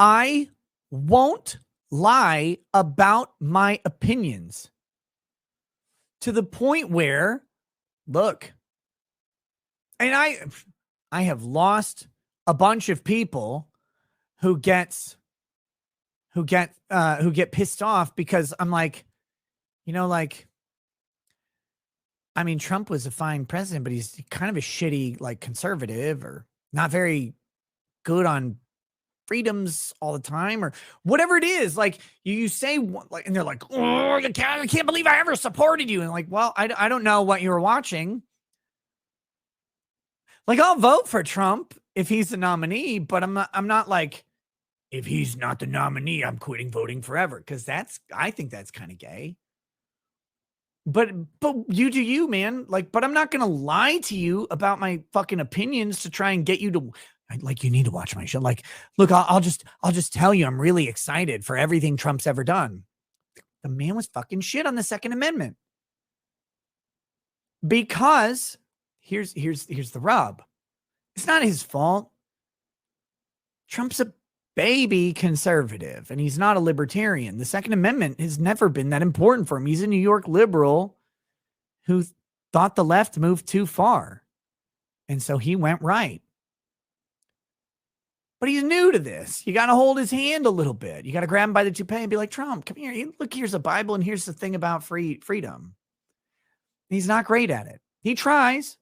I won't lie about my opinions to the point where, look, and I have lost a bunch of people who get pissed off because I'm like, like, I mean, Trump was a fine president, but he's kind of a shitty, like, conservative, or not very good on freedoms all the time, or whatever it is. Like, you say, like, and they're like, oh, I can't believe I ever supported you. And like, well, I don't know what you were watching. Like, I'll vote for Trump if he's the nominee, but I'm not like, if he's not the nominee, I'm quitting voting forever. Because I think that's kind of gay. But you do you, man. Like, but I'm not going to lie to you about my fucking opinions to try and get you to, like, you need to watch my show. Like, look, I'll just tell you, I'm really excited for everything Trump's ever done. The man was fucking shit on the Second Amendment. Because here's the rub. It's not his fault. Trump's a baby conservative, and he's not a libertarian. The Second Amendment has never been that important for him. He's a New York liberal who thought the left moved too far, and so he went right. But he's new to this. You got to hold his hand a little bit. You got to grab him by the toupee and be like, Trump, come here. Look, here's a Bible, and here's the thing about freedom. He's not great at it. He tries.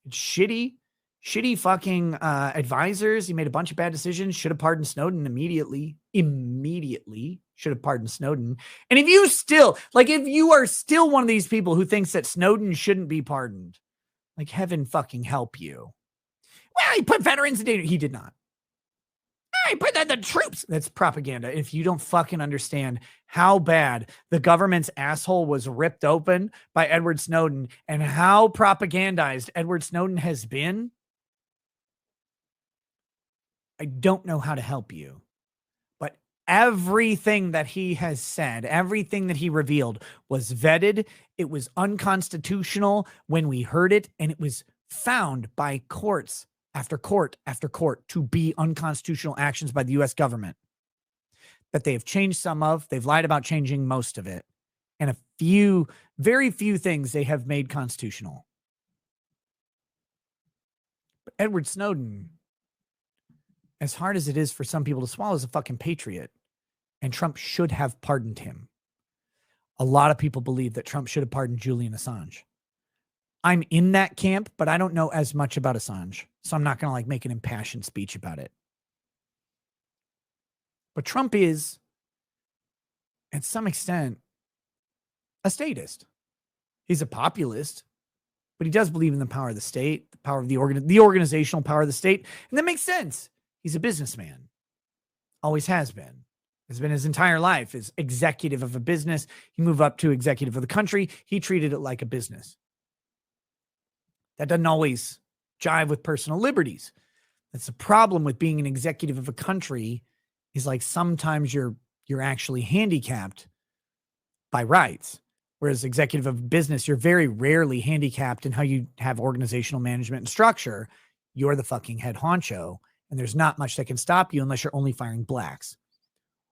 It's shitty fucking advisors. He made a bunch of bad decisions. Should have pardoned Snowden immediately. Should have pardoned Snowden. And if you are still one of these people who thinks that Snowden shouldn't be pardoned, like, heaven fucking help you. Well, he put veterans in danger. He did not. He put the troops. That's propaganda. If you don't fucking understand how bad the government's asshole was ripped open by Edward Snowden and how propagandized Edward Snowden has been, I don't know how to help you. But everything that he has said, everything that he revealed was vetted. It was unconstitutional when we heard it, and it was found by courts after court after court to be unconstitutional actions by the U.S. government that they have changed some of. They've lied about changing most of it. And very few things they have made constitutional. But Edward Snowden, as hard as it is for some people to swallow, is a fucking patriot. And Trump should have pardoned him. A lot of people believe that Trump should have pardoned Julian Assange. I'm in that camp, but I don't know as much about Assange. So I'm not going to like make an impassioned speech about it. But Trump is, at some extent, a statist. He's a populist, but he does believe in the power of the state, the power of the organizational power of the state. And that makes sense. He's a businessman. Always has been. Has been his entire life. As executive of a business. He moved up to executive of the country. He treated it like a business. That doesn't always jive with personal liberties. That's the problem with being an executive of a country, is like sometimes you're actually handicapped by rights. Whereas executive of a business, you're very rarely handicapped in how you have organizational management and structure. You're the fucking head honcho, and there's not much that can stop you unless you're only firing blacks.